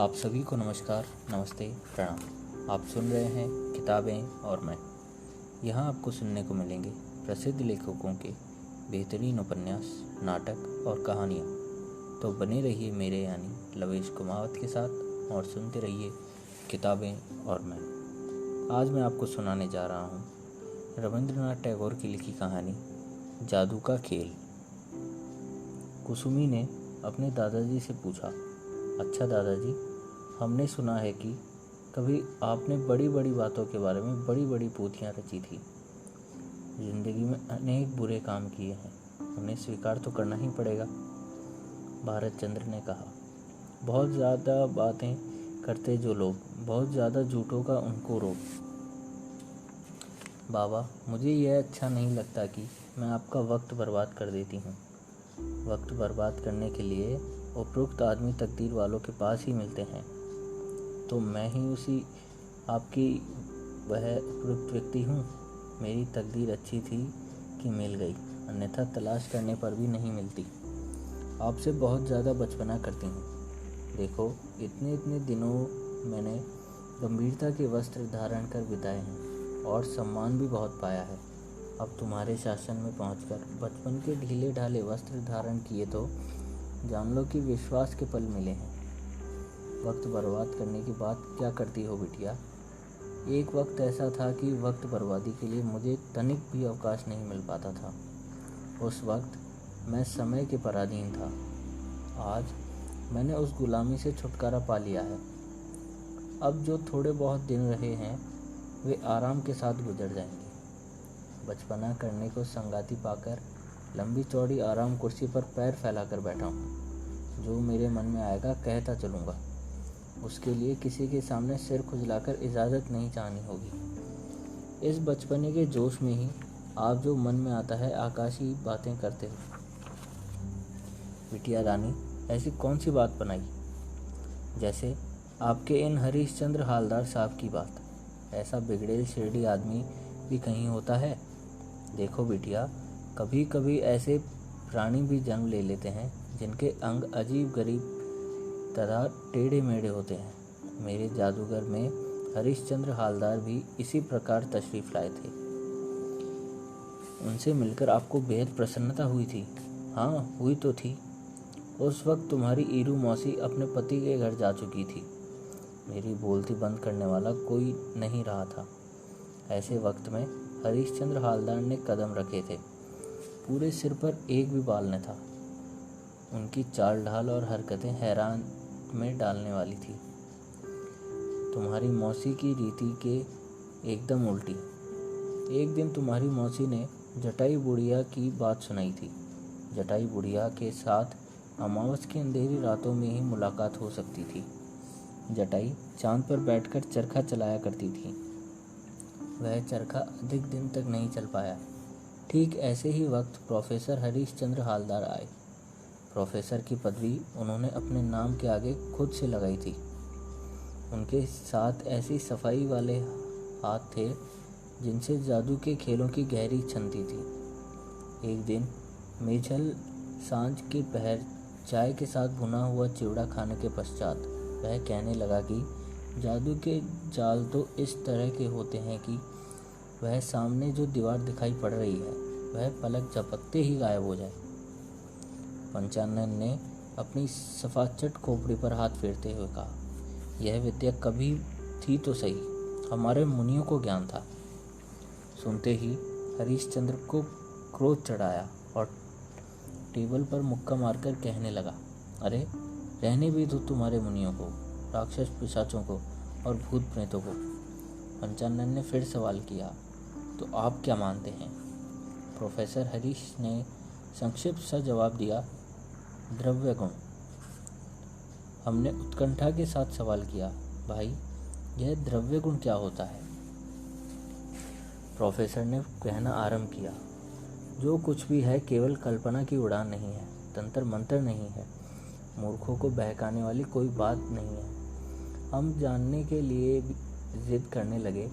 आप सभी को नमस्कार, नमस्ते, प्रणाम। आप सुन रहे हैं किताबें और मैं। यहाँ आपको सुनने को मिलेंगे प्रसिद्ध लेखकों के बेहतरीन उपन्यास, नाटक और कहानियाँ। तो बने रहिए मेरे यानी लवेश कुमावत के साथ और सुनते रहिए किताबें और मैं। आज मैं आपको सुनाने जा रहा हूँ रविंद्रनाथ टैगोर की लिखी कहानी जादू का खेल। कुसुमी ने अपने दादाजी से पूछा, अच्छा दादाजी, हमने सुना है कि कभी आपने बड़ी बड़ी बातों के बारे में बड़ी बड़ी पोथियां रची थी। जिंदगी में अनेक बुरे काम किए हैं, उन्हें स्वीकार तो करना ही पड़ेगा। भारत चंद्र ने कहा, बहुत ज़्यादा बातें करते जो लोग, बहुत ज़्यादा झूठों का उनको रोक। बाबा, मुझे यह अच्छा नहीं लगता कि मैं आपका वक्त बर्बाद कर देती हूँ। वक्त बर्बाद करने के लिए उपयुक्त आदमी तकदीर वालों के पास ही मिलते हैं, तो मैं ही उसी आपकी वह उपयुक्त व्यक्ति हूँ। मेरी तकदीर अच्छी थी कि मिल गई, अन्यथा तलाश करने पर भी नहीं मिलती। आपसे बहुत ज़्यादा बचपना करती हूँ। देखो, इतने इतने दिनों मैंने गंभीरता के वस्त्र धारण कर बिताए हैं और सम्मान भी बहुत पाया है। अब तुम्हारे शासन में पहुंचकर बचपन के ढीले ढाले वस्त्र धारण किए तो जान लो कि विश्वास के पल मिले हैं। वक्त बर्बाद करने की बात क्या करती हो बिटिया? एक वक्त ऐसा था कि वक्त बर्बादी के लिए मुझे तनिक भी अवकाश नहीं मिल पाता था। उस वक्त मैं समय के पराधीन था। आज मैंने उस गुलामी से छुटकारा पा लिया है। अब जो थोड़े बहुत दिन रहे हैं वे आराम के साथ गुजर जाएंगे। बचपना करने को संगाती पाकर लंबी चौड़ी आराम कुर्सी पर पैर फैलाकर बैठा हूँ। जो मेरे मन में आएगा कहता चलूँगा। उसके लिए किसी के सामने सिर खुजलाकर इजाज़त नहीं चाहनी होगी। इस बचपने के जोश में ही आप जो मन में आता है आकाशी बातें करते हो। बिटिया रानी, ऐसी कौन सी बात बनाई? जैसे आपके इन हरीशचंद्र हालदार साहब की बात। ऐसा बिगड़ेल शिरडी आदमी भी कहीं होता है? देखो बिटिया, कभी कभी ऐसे प्राणी भी जन्म ले लेते हैं जिनके अंग अजीब गरीब तथा टेढ़े मेढ़े होते हैं। मेरे जादूगर में हरीशचंद्र हालदार भी इसी प्रकार तशरीफ लाए थे। उनसे मिलकर आपको बेहद प्रसन्नता हुई थी? हाँ, हुई तो थी। उस वक्त तुम्हारी ईरू मौसी अपने पति के घर जा चुकी थी। मेरी बोलती बंद करने वाला कोई नहीं रहा था। ऐसे वक्त में हरीशचंद्र हालदार ने कदम रखे थे। पूरे सिर पर एक भी बाल न था। उनकी चाल ढाल और हरकतें हैरान में डालने वाली थी। तुम्हारी मौसी की रीति के एकदम उल्टी। एक दिन तुम्हारी मौसी ने जटाई बुढ़िया की बात सुनाई थी। जटाई बुढ़िया के साथ अमावस की अंधेरी रातों में ही मुलाकात हो सकती थी। जटाई चांद पर बैठकर चरखा चलाया करती थी। वह चरखा अधिक दिन तक नहीं चल पाया। ठीक ऐसे ही वक्त प्रोफेसर हरीशचंद्र हालदार आए। प्रोफेसर की पदवी उन्होंने अपने नाम के आगे खुद से लगाई थी। उनके साथ ऐसी सफाई वाले हाथ थे जिनसे जादू के खेलों की गहरी छनती थी। एक दिन मेझल सांझ के पहर चाय के साथ भुना हुआ चिवड़ा खाने के पश्चात वह कहने लगा कि जादू के जाल तो इस तरह के होते हैं कि वह सामने जो दीवार दिखाई पड़ रही है वह पलक झपकते ही गायब हो जाए। पंचानन ने अपनी सफाचट खोपड़ी पर हाथ फेरते हुए कहा, यह विद्या कभी थी तो सही, हमारे मुनियों को ज्ञान था। सुनते ही हरीशचंद्र को क्रोध चढ़ाया और टेबल पर मुक्का मारकर कहने लगा, अरे रहने भी दो तुम्हारे मुनियों को, राक्षस पिशाचों को और भूत प्रेतों को। पंचानन ने फिर सवाल किया, तो आप क्या मानते हैं? प्रोफेसर हरीश ने संक्षिप्त सा जवाब दिया, द्रव्य गुण। हमने उत्कंठा के साथ सवाल किया, भाई यह द्रव्य गुण क्या होता है? प्रोफेसर ने कहना आरंभ किया, जो कुछ भी है केवल कल्पना की उड़ान नहीं है, तंत्र मंत्र नहीं है, मूर्खों को बहकाने वाली कोई बात नहीं है। हम जानने के लिए जिद करने लगे,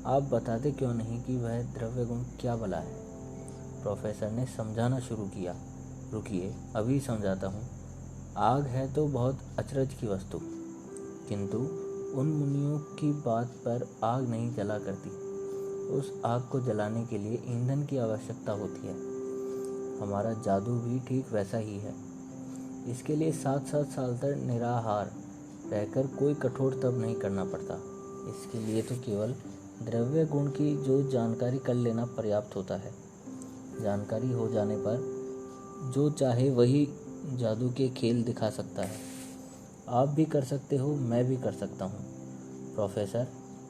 आप बताते क्यों नहीं कि वह द्रव्य गुण क्या भला है? प्रोफेसर ने समझाना शुरू किया, रुकिए अभी समझाता हूँ। आग है तो बहुत अचरज की वस्तु। किंतु उन मुनियों की बात पर आग नहीं जला करती। उस आग को जलाने के लिए ईंधन की आवश्यकता होती है। हमारा जादू भी ठीक वैसा ही है। इसके लिए 7-7 साल तक निराहार रहकर कोई कठोर तप नहीं करना पड़ता। इसके लिए तो केवल द्रव्य गुण की जो जानकारी कर लेना पर्याप्त होता है। जानकारी हो जाने पर जो चाहे वही जादू के खेल दिखा सकता है। आप भी कर सकते हो, मैं भी कर सकता हूँ। प्रोफेसर,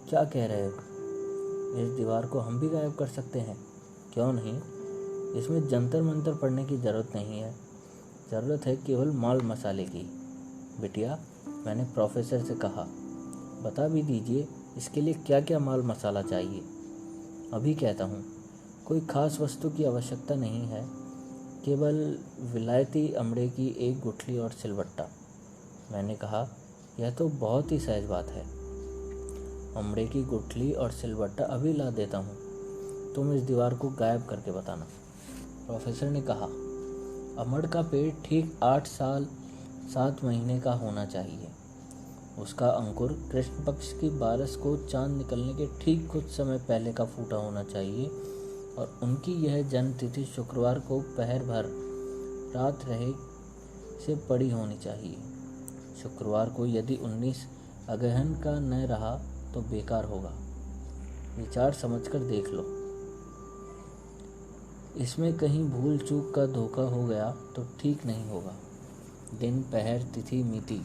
क्या कह रहे हो? इस दीवार को हम भी गायब कर सकते हैं। क्यों नहीं? इसमें जंतर मंतर पढ़ने की ज़रूरत नहीं है। ज़रूरत है केवल माल मसाले की। बिटिया, मैंने प्रोफेसर से कहा, बता भी दीजिए इसके लिए क्या क्या माल मसाला चाहिए। अभी कहता हूँ। कोई खास वस्तु की आवश्यकता नहीं है, केवल विलायती अमड़े की एक गुठली और सिलवट्टा। मैंने कहा, यह तो बहुत ही सहज बात है। अमड़े की गुठली और सिलवट्टा अभी ला देता हूँ, तुम इस दीवार को गायब करके बताना। प्रोफेसर ने कहा, अमड़ का पेड़ ठीक 8 साल 7 महीने का होना चाहिए। उसका अंकुर कृष्ण पक्ष की 12 को चांद निकलने के ठीक कुछ समय पहले का फूटा होना चाहिए और उनकी यह जन्म तिथि शुक्रवार को पहर भर रात रहे से पड़ी होनी चाहिए। शुक्रवार को यदि 19 अगहन का न रहा तो बेकार होगा। विचार समझकर देख लो। इसमें कहीं भूल चूक का धोखा हो गया तो ठीक नहीं होगा। दिन, पहर, तिथि, मिति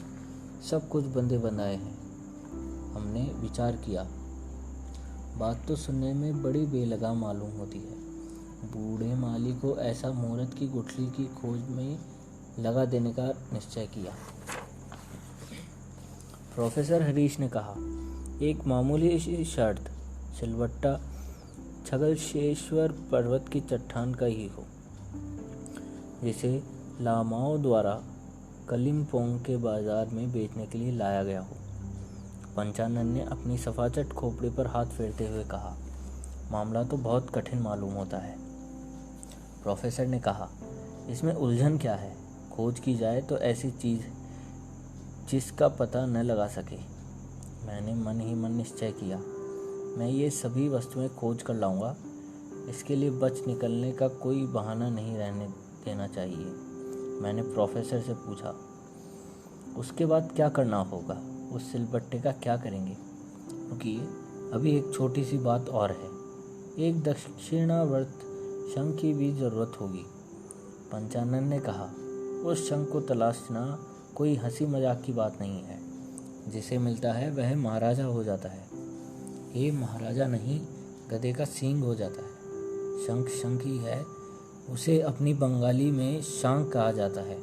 सब कुछ बंदे बनाए हैं। हमने विचार किया। बात तो सुनने में बड़ी बेलगाम मालूम होती है। बूढ़े माली को ऐसा मुहूर्त की गुठली की खोज में लगा देने का निश्चय किया। प्रोफेसर हरीश ने कहा, एक मामूली सी शर्त, सिलवट्टा छगलशेश्वर पर्वत की चट्टान का ही हो, जिसे लामाओं द्वारा कलिम्पोंग के बाजार में बेचने के लिए लाया गया हो। पंचानन ने अपनी सफाचट खोपड़ी पर हाथ फेरते हुए कहा, मामला तो बहुत कठिन मालूम होता है। प्रोफेसर ने कहा, इसमें उलझन क्या है? खोज की जाए तो ऐसी चीज़ जिसका पता न लगा सके। मैंने मन ही मन निश्चय किया, मैं ये सभी वस्तुएं खोज कर लाऊंगा। इसके लिए बच निकलने का कोई बहाना नहीं रहने देना चाहिए। मैंने प्रोफेसर से पूछा, उसके बाद क्या करना होगा? उस सिलबट्टे का क्या करेंगे? रुकिए, अभी एक छोटी सी बात और है। एक दक्षिणावर्त शंख की भी ज़रूरत होगी। पंचानन ने कहा, उस शंख को तलाशना कोई हंसी मजाक की बात नहीं है। जिसे मिलता है वह महाराजा हो जाता है। ये महाराजा नहीं, गधे का सींग हो जाता है। शंख शंख ही है, उसे अपनी बंगाली में शांख कहा जाता है।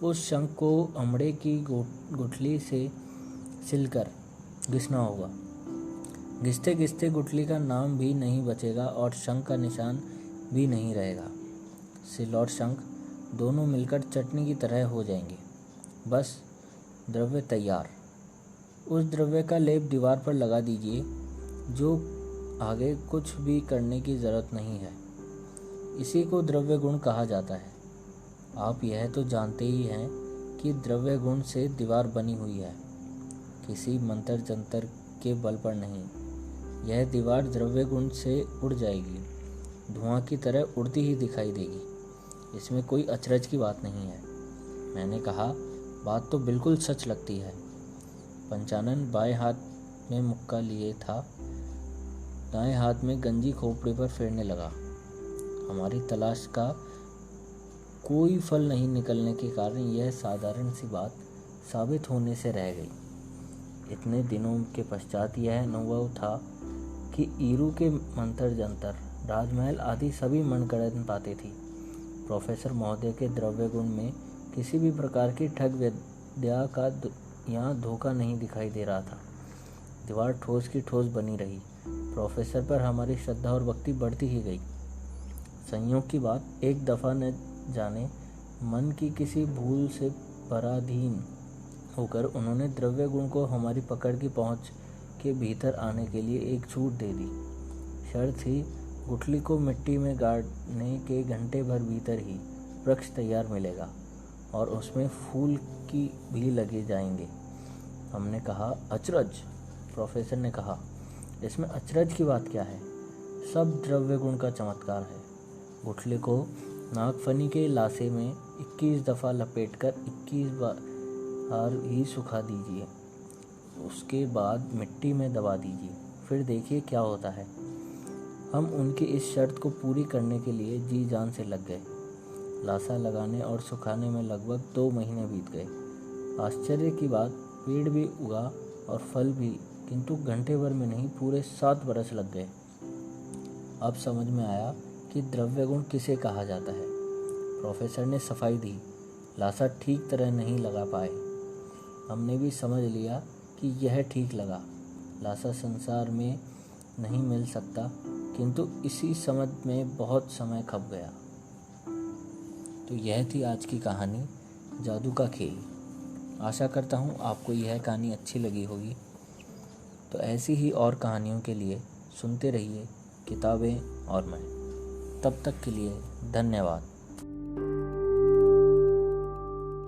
उस शंख को अमड़े की गुठली से सिलकर घिसना होगा। घिसते घिसते गुठली का नाम भी नहीं बचेगा और शंख का निशान भी नहीं रहेगा। सिल और शंख दोनों मिलकर चटनी की तरह हो जाएंगे। बस द्रव्य तैयार। उस द्रव्य का लेप दीवार पर लगा दीजिए, जो आगे कुछ भी करने की ज़रूरत नहीं है। इसी को द्रव्य गुण कहा जाता है। आप यह तो जानते ही हैं कि द्रव्य गुण से दीवार बनी हुई है, किसी मंत्र जंतर के बल पर नहीं। यह दीवार द्रव्य गुण से उड़ जाएगी, धुआं की तरह उड़ती ही दिखाई देगी। इसमें कोई अचरज की बात नहीं है। मैंने कहा, बात तो बिल्कुल सच लगती है। पंचानन बाएं हाथ में मुक्का लिए था, दाएं हाथ में गंजी खोपड़ी पर फेरने लगा। हमारी तलाश का कोई फल नहीं निकलने के कारण यह साधारण सी बात साबित होने से रह गई। इतने दिनों के पश्चात यह अनुभव था कि ईरू के मंत्र जंतर, राजमहल आदि सभी मनगढ़ंत बातें थी। प्रोफेसर महोदय के द्रव्य गुण में किसी भी प्रकार की ठग विद्या का यहाँ धोखा नहीं दिखाई दे रहा था। दीवार ठोस की ठोस बनी रही। प्रोफेसर पर हमारी श्रद्धा और भक्ति बढ़ती ही गई। संयोग की बात, एक दफ़ा न जाने मन की किसी भूल से पराधीन होकर उन्होंने द्रव्य गुण को हमारी पकड़ की पहुंच के भीतर आने के लिए एक छूट दे दी। शर्त थी, गुठली को मिट्टी में गाड़ने के घंटे भर भीतर ही वृक्ष तैयार मिलेगा और उसमें फूल की भी लगे जाएंगे। हमने कहा, अचरज। प्रोफेसर ने कहा, इसमें अचरज की बात क्या है? सब द्रव्य गुण का चमत्कार है। गुठली को नागफनी के लाशे में 21 दफ़ा लपेटकर 21 बार ही सुखा दीजिए। उसके बाद मिट्टी में दबा दीजिए, फिर देखिए क्या होता है। हम उनकी इस शर्त को पूरी करने के लिए जी जान से लग गए। लाशा लगाने और सुखाने में लगभग 2 महीने बीत गए। आश्चर्य की बात, पेड़ भी उगा और फल भी, किंतु घंटे भर में नहीं, पूरे 7 बरस लग गए। अब समझ में आया कि द्रव्य गुण किसे कहा जाता है। प्रोफेसर ने सफाई दी, लाशा ठीक तरह नहीं लगा पाए। हमने भी समझ लिया कि यह ठीक लगा। लाशा संसार में नहीं मिल सकता, किंतु इसी समझ में बहुत समय खप गया। तो यह थी आज की कहानी, जादू का खेल। आशा करता हूँ आपको यह कहानी अच्छी लगी होगी। तो ऐसी ही और कहानियों के लिए सुनते रहिए किताबें और मैं। तब तक के लिए धन्यवाद।